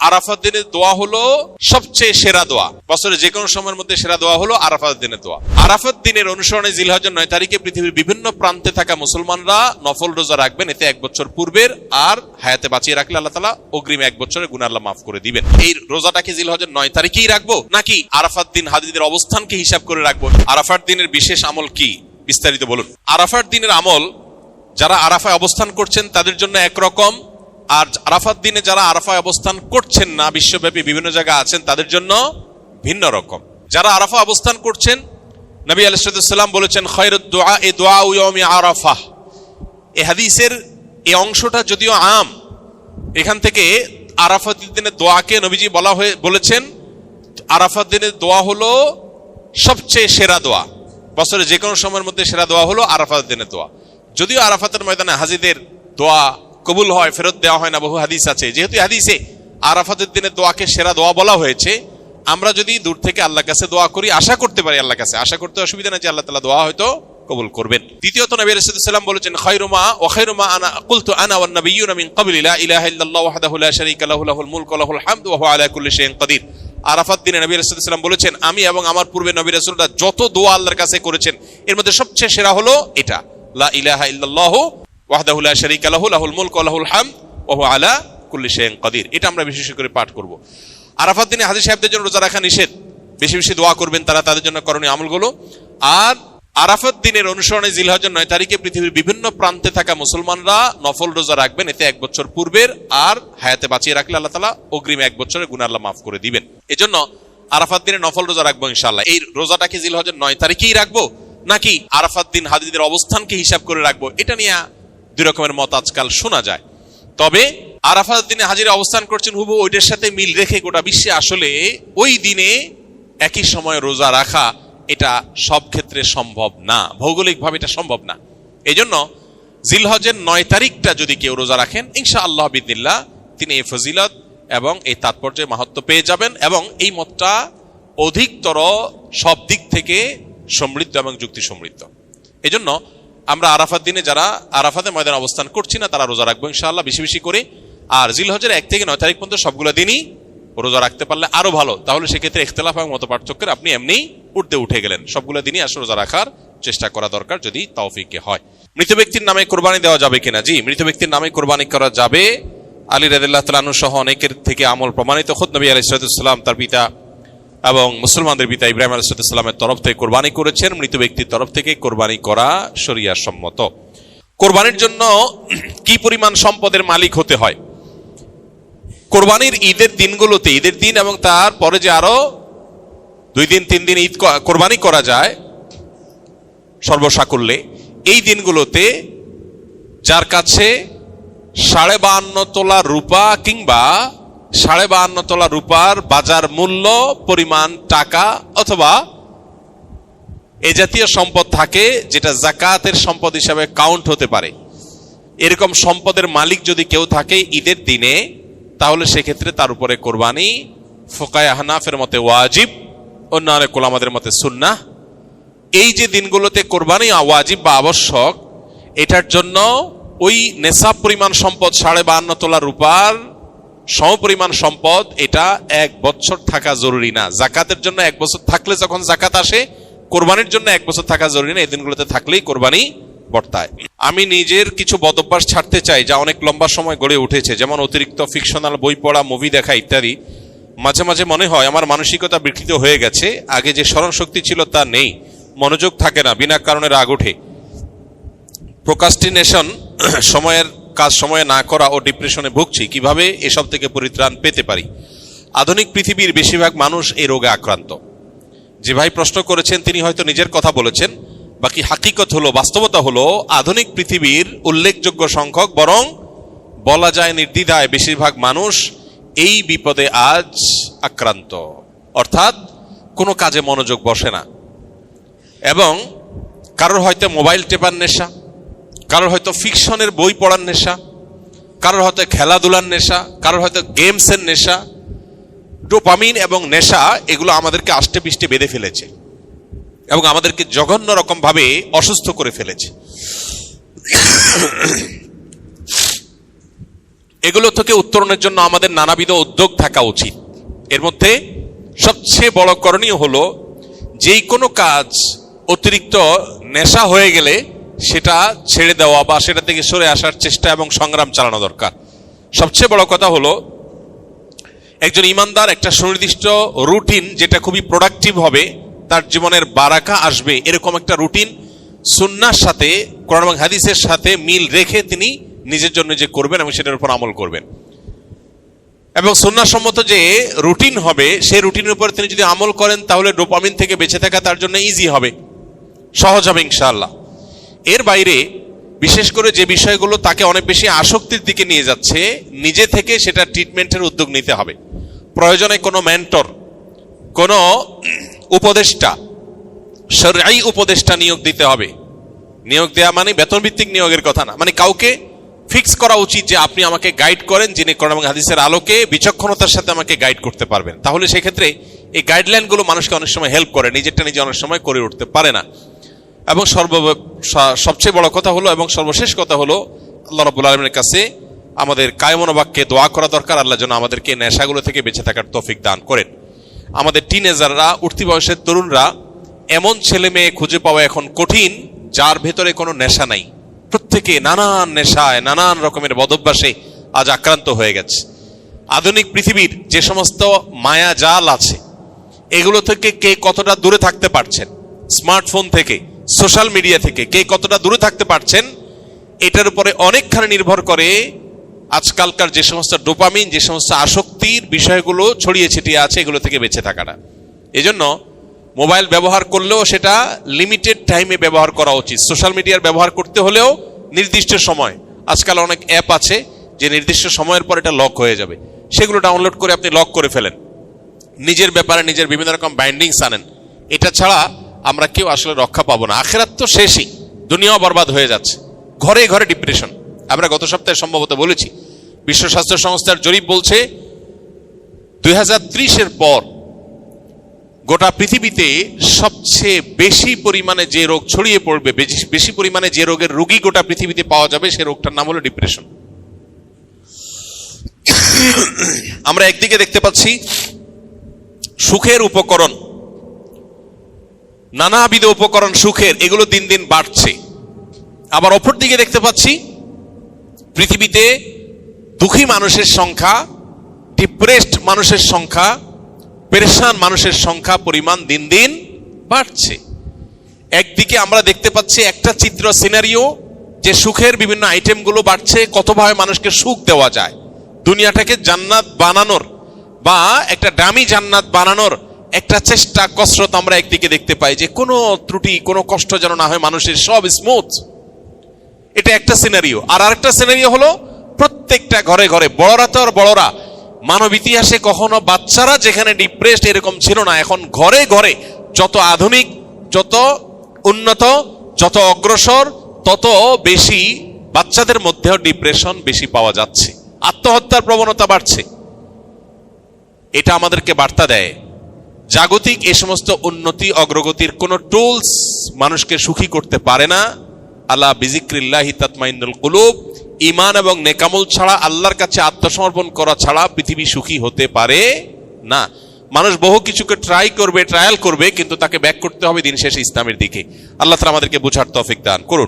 আরাফাত দিনের দোয়া হলো সবচেয়ে সেরা দোয়া। বছরের যে কোনো সময়ের মধ্যে সেরা দোয়া হলো আরাফাত দিনের দোয়া। আরাফাত দিনের অনুসরণে জিলহজের 9 তারিখে পৃথিবীর বিভিন্ন প্রান্তে থাকা মুসলমানরা নফল রোজা রাখবেন। এতে 1 বছর পূর্বের আর হায়াতে বাঁচিয়ে রাখলে আল্লাহ তাআলা অগ্রিম 1 বছরের গুনাহ আল্লাহ মাফ করে দিবেন। এই রোজাটাকে জিলহজের 9 তারিখেই রাখবো নাকি আরাফাত দিন হাজিদের অবস্থানকে হিসাব করে রাখবো? আরাফাত দিনের বিশেষ আমল কি বিস্তারিত বলুন। আরাফাত দিনের আমল যারা আরাফায় অবস্থান করছেন তাদের জন্য একরকম, আর আরাফাত দিনে যারা আরাফায় অবস্থান করছেন না, বিশ্বব্যাপী বিভিন্ন জায়গায় আছেন, তাদের জন্য ভিন্ন রকম। যারা আরাফা অবস্থান করছেন, নবী আলাইহিস সালাম বলেছেন খায়রুদ দুআ দুআউ ইয়াউমি আরাফা। এই হাদিসের এই অংশটা যদিও আম, এখান থেকে আরাফাত দিনের দোয়াকে নবীজি বলেছেন আরাফাত দিনের দোয়া হলো সবচেয়ে সেরা দোয়া। বছরের যে কোনো সময়ের মধ্যে সেরা দোয়া হলো আরাফাত দিনের দোয়া। যদিও আরাফাতের ময়দানে হাজিদের দোয়া কবুল হয়, ফেরত দেওয়া হয় না, বহু হাদিস আছে। যেহেতু হাদিসে আরাফাতের দিনের দোয়াকে সেরা দোয়া বলা হয়েছে, আমরা যদি দূর থেকে আল্লাহর কাছে দোয়া করি, আশা করতে পারি আল্লাহর কাছে, আশা করতে অসুবিধা নেই যে আল্লাহ তাআলা দোয়া হয়তো কবুল করবেন। দ্বিতীয়ত নবী আলাইহিস সালাম বলেছেন খায়রু মা আনা কুলতু আনা ওয়ান নাবিয়্যুনা মিন ক্বাবলি লা ইলাহা ইল্লাল্লাহু ওয়াহদাহু লা শারীকা লাহু লাহুল মুলকু ওয়া লাহুল হামদু ওয়া হুয়া আলা কুল্লি শাইইন কাদির। আরাফাত দিনে নবী আলাইহিস সালাম বলেছেন আমি এবং আমার পূর্বে নবী রাসূলরা যত দোয়া আল্লাহর কাছে করেছেন এর মধ্যে সবচেয়ে সেরা হলো এটা, লা ইলাহা ইল্লাল্লাহু ওয়াহদাহু লা শারীকা লাহু লাহুল মুলকু ওয়া লাহুল হামদু ওয়া হুয়া আলা কুল্লি শাইইন কাদির। এটা আমরা বিশেষ করে পাঠ করব। আরাফাত দিনে হাজী সাহেবদের জন্য রোজা রাখা নিষেধ, বেশি বেশি দোয়া করবেন তারা, তাদের জন্য করণীয় আমলগুলো। আর আরাফাত দিনের অনুসরণে জিলহজের 9 তারিখে পৃথিবীর বিভিন্ন প্রান্তে থাকা মুসলমানরা নফল রোজা রাখবেন। এতে 1 বছর পূর্বের আর হায়াতে বাঁচিয়ে রাখলে আল্লাহ তাআলা অগ্রিম 1 বছরের গুনাহ আল্লাহ মাফ করে দিবেন। এজন্য আরাফাত দিনে নফল রোজা রাখবো ইনশাআল্লাহ। এই রোজাটাকে জিলহজের 9 তারিখেই রাখবো নাকি আরাফাত দিন হাজিদের অবস্থানকে হিসাব করে রাখবো, এটা নিয়ে দুই রকমের মত আজকাল শোনা যায়। তবে আরাফাত দিনে হাজিরা অবস্থান করছেন হুবহু ওইটার সাথে মিল রেখে গোটা বিশ্বে আসলে ওই দিনে একই সময় রোজা রাখা এটা সব ক্ষেত্রে সম্ভব না, ভৌগোলিকভাবে এটা সম্ভব না। এই জন্য জিলহজের 9 তারিখটা যদি কেউ রোজা রাখেন ইনশাআল্লাহ বিদিল্লাহ তিনি এই ফজিলত এবং এই তাৎপর্যের মাহাত্ম্য পেয়ে যাবেন, এবং এই মতটা অধিকতর সব দিক থেকে সমৃদ্ধ এবং যুক্তি সমৃদ্ধ। এই জন্য আমরা আরাফাত দিনে যারা আরাফাতের ময়দানে অবস্থান করছি না তারা রোজা রাখবো ইনশাআল্লাহ বেশি বেশি করে। আর জিলহজের 1 থেকে 9 তারিখ পর্যন্ত সবগুলো দিনই রোজা রাখতে পারলে আরো ভালো, তাহলে সেক্ষেত্রে ইখতিলাফ এবং মত পার্থক্যের আপনি এমনি উঠে গেলেন। সবগুলো দিনই আসলে রোজা রাখার চেষ্টা করা দরকার যদি তৌফিকে হয়। মৃত ব্যক্তির নামে কোরবানি দেওয়া যাবে কিনা? জি, মৃত ব্যক্তির নামে কোরবানি করা যাবে। আলী রাদিয়াল্লাহু তাআলা আনহু সহ অনেকের থেকে আমল প্রমাণিত। খুদ নবী আলাইহিস সালাম তার পিতা এবং মুসলমানদের পিতা ইব্রাহিম আলাইহিস সালামের তরফ থেকে কোরবানি করেছেন। মৃত ব্যক্তির তরফ থেকে কোরবানি করা শরিয়া সম্মত। কোরবানির জন্য কি পরিমাণ সম্পদের মালিক হতে হয়? কোরবানির ঈদের দিনগুলোতে, ঈদের দিন এবং তার পরে যে আরো 2 দিন 3 দিন ঈদ কোরবানি করা যায় সর্বসাকুল্যে, এই দিনগুলোতে যার কাছে 52.5 তোলা রূপা কিংবা 52.5 তোলা রূপার বাজার মূল্য পরিমাণ টাকা অথবা এ জাতীয় সম্পদ থাকে যেটা যাকাতের সম্পদ হিসাবে কাউন্ট হতে পারে, এরকম সম্পদের মালিক যদি কেউ থাকে ঈদের দিনে, তাহলে সেক্ষেত্রে তার উপরে কোরবানি ফুকায়ে হানাফের মতে ওয়াজিব, অন্যান্য উলামাদের মতে সুন্নাহ। এই যে দিনগুলোতে কোরবানি ওয়াজিব বা আবশ্যক, এটার জন্য ওই নেশাব পরিমাণ সম্পদ 52.5 তোলা রূপার সমপরিমাণ সম্পদ এটা 1 বছর থাকা জরুরি না। জাকাতের জন্য 1 বছর থাকলে যখন জাকাত আসে, কোরবানির জন্য 1 বছর থাকা জরুরি না। এই দিনগুলোতে থাকলেই কোরবানি বর্তায়। আমি নিজের কিছু বদঅভ্যাস ছাড়তে চাই যা অনেক লম্বা সময় গড়ে উঠেছে, যেমন অতিরিক্ত ফিকশনাল বই পড়া, মুভি দেখা ইত্যাদি। মাঝে মাঝে মনে হয় আমার মানসিকতা বিকৃত হয়ে গেছে, আগে যে স্মরণ শক্তি ছিল তা নেই, মনোযোগ থাকে না, বিনা কারণে রাগ ওঠে, প্রোক্রাস্টিনেশন, সময়ের কাজ সময়ে না করা ও ডিপ্রেশনে ভুগছি। কিভাবে এসব থেকে পরিত্রাণ পেতে পারি? আধুনিক পৃথিবীর বেশিরভাগ মানুষ এই রোগে আক্রান্ত। যে ভাই প্রশ্ন করেছেন তিনি হয়তো নিজের কথা বলেছেন, বাকি হাকিকত হলো, বাস্তবতা হলো আধুনিক পৃথিবীর উল্লেখযোগ্য সংখ্যক, বরং বলা যায় নির্দ্বিধায় বেশিরভাগ মানুষ এই বিপদে আজ আক্রান্ত। অর্থাৎ কোনো কাজে মনোযোগ বসে না, এবং কারোর হয়তো মোবাইল টেপার নেশা, কারোর হয়তো ফিকশনের বই পড়ার নেশা, কারোর হয়তো খেলাধুলার নেশা, কারোর হয়তো গেমসের নেশা। ডোপামিন এবং নেশা এগুলো আমাদেরকে আষ্টে পিষ্টে বেঁধে ফেলেছে এবং আমাদেরকে জঘন্য রকম ভাবে অসুস্থ করে ফেলেছে। এগুলো থেকে উত্তরণের জন্য আমাদের নানাবিধ উদ্যোগ থাকা উচিত। এর মধ্যে সবচেয়ে বড় করণীয় হলো যেই কোনো কাজ অতিরিক্ত নেশা হয়ে গেলে সেটা ছেড়ে দেওয়া বা সেটা থেকে সরে আসার চেষ্টা এবং সংগ্রাম চালানো দরকার। সবচেয়ে বড় কথা হলো একজন ইমানদার একটা সুনির্দিষ্ট রুটিন, যেটা খুবই প্রোডাক্টিভ হবে, তার জীবনের বারাকা আসবে, এরকম একটা রুটিন সুন্নাহর সাথে, কোরআন এবং হাদিসের সাথে মিল রেখে তিনি নিজের জন্য যে করবেন এবং সেটার উপর আমল করবেন। এবং সুন্নাহসম্মত যে রুটিন হবে সেই রুটিনের উপর তিনি যদি আমল করেন তাহলে ডোপামিন থেকে বেঁচে থাকা তার জন্য ইজি হবে, সহজ হবে ইনশাআল্লাহ। এর বাইরে বিশেষ করে যে বিষয়গুলো তাকে অনেক বেশি আসক্তির দিকে নিয়ে যাচ্ছে, নিজে থেকে সেটা ট্রিটমেন্টের উদ্যোগ নিতে হবে। প্রয়োজনে কোনো মেন্টর, কোনো উপদেষ্টা, শরঈ উপদেষ্টা নিয়োগ দিতে হবে। নিয়োগ দেওয়া মানে বেতনভিত্তিক নিয়োগের কথা না, মানে কাউকে ফিক্স করা উচিত যে আপনি আমাকে গাইড করেন, যিনি কোরআন এবং হাদিসের আলোকে বিচক্ষণতার সাথে আমাকে গাইড করতে পারবেন। তাহলে সেক্ষেত্রে এই গাইডলাইনগুলো মানুষকে অনেক সময় হেল্প করে, নিজেরটা নিজে অনেক সময় করে উঠতে পারে না। এবং সবচেয়ে বড় কথা হলো এবং সর্বশেষ কথা হলো আল্লাহ রাব্বুল আলামিনের কাছে আমাদের কায়মনোবাক্যে দোয়া করা দরকার, আল্লাহ যেন আমাদেরকে নেশাগুলো থেকে বেঁচে থাকার তৌফিক দান করেন। আমাদের টিনেজাররা, উঠতি বয়সের তরুণরা, এমন ছেলে মেয়ে খুঁজে পাওয়া এখন কঠিন যার ভেতরে কোনো নেশা নাই। প্রত্যেকে নানান নেশায়, নানান রকমের বদভ্যাসে আজ আক্রান্ত হয়ে গেছে। আধুনিক পৃথিবীর যে সমস্ত মায়া জাল আছে এগুলো থেকে কে কতটা দূরে থাকতে পারছেন, স্মার্টফোন থেকে, সোশ্যাল মিডিয়া থেকে কে কতটা দূরে থাকতে পারছেন, এটার উপরে অনেকখানি নির্ভর করে আজকালকার যে সমস্ত ডোপামিন, যে সমস্ত আসক্তির বিষয়গুলো ছড়িয়ে ছিটিয়ে আছে, এগুলো থেকে বেঁচে থাকাটা। এজন্য মোবাইল ব্যবহার করলেও সেটা লিমিটেড টাইমে ব্যবহার করা উচিত। সোশ্যাল মিডিয়ার ব্যবহার করতে হলেও নির্দিষ্ট সময়, আজকাল অনেক অ্যাপ আছে যে নির্দিষ্ট সময়ের পর এটা লক হয়ে যাবে, সেগুলো ডাউনলোড করে আপনি লক করে ফেলেন। নিজের ব্যাপারে নিজের বিভিন্ন রকম বাইন্ডিংস আনেন। এটা ছাড়া আমরা কেউ আসলে রক্ষা পাবো না। আখিরাত তো শেষই, দুনিয়াও বরবাদ হয়ে যাচ্ছে। ঘরে ঘরে ডিপ্রেশন। আমরা গত সপ্তাহে সম্ভবত বলেছি, বিশ্ব স্বাস্থ্য সংস্থার জরিপ বলছে 2030-এর পর গোটা পৃথিবীতে সবচেয়ে বেশি পরিমাণে যে রোগ ছড়িয়ে পড়বে, বেশি পরিমাণে যে রোগের রোগী গোটা পৃথিবীতে পাওয়া যাবে, সে রোগটার নাম হলো ডিপ্রেশন। আমরা একদিকে দেখতে পাচ্ছি সুখের উপকরণ, নানাবিধ উপকরণ সুখের, এগুলো দিন দিন বাড়ছে। আবার অপর দিকে দেখতে পাচ্ছি পৃথিবীতে দুঃখী মানুষের সংখ্যা, ডিপ্রেসড মানুষের সংখ্যা, পেরেশান মানুষের সংখ্যা, পরিমাণ দিন দিন বাড়ছে। একদিকে আমরা দেখতে পাচ্ছি একটা চিত্র, সিনারিও, যে সুখের বিভিন্ন আইটেমগুলো বাড়ছে, কতভাবে মানুষকে সুখ দেওয়া যায়, দুনিয়াটাকে জান্নাত বানানোর বা একটা দামি জান্নাত বানানোর একটা চেষ্টা, কসরত আমরা একদিকে দেখতে পাই, যে কোনো ত্রুটি, কোনো কষ্ট যেন না হয় মানুষের, সব স্মুথ। এটা একটা সিনারিও। আর আরেকটা সিনারিও হলো প্রত্যেকটা ঘরে ঘরে, বড়রা তো আর বড়রা, মানব ইতিহাসে কখনো বাচ্চারা যেখানে ডিপ্রেসড এরকম ছিল না, এখন ঘরে ঘরে যত আধুনিক, যত উন্নত, যত অগ্রসর, তত বেশি বাচ্চাদের মধ্যেও ডিপ্রেশন বেশি পাওয়া যাচ্ছে, আত্মহত্যার প্রবণতা বাড়ছে। এটা আমাদেরকে বার্তা দেয় জাগতিক এই সমস্ত উন্নতি অগ্রগতির কোন টুলস মানুষকে সুখী করতে পারে না। আলা বিজিক্রিল্লাহি তাতমাইন্নুল কুলুব, ঈমান এবং নেকামল ছাড়া, আল্লাহর কাছে আত্মসমর্পণ করা ছাড়া পৃথিবী সুখী হতে পারে না। মানুষ বহু কিছুকে ট্রায়াল করবে, কিন্তু তাকে ব্যাক করতে হবে দিন শেষে ইসলামের দিকে। আল্লাহ তাআলা আমাদেরকে বুঝার তৌফিক দান করুন।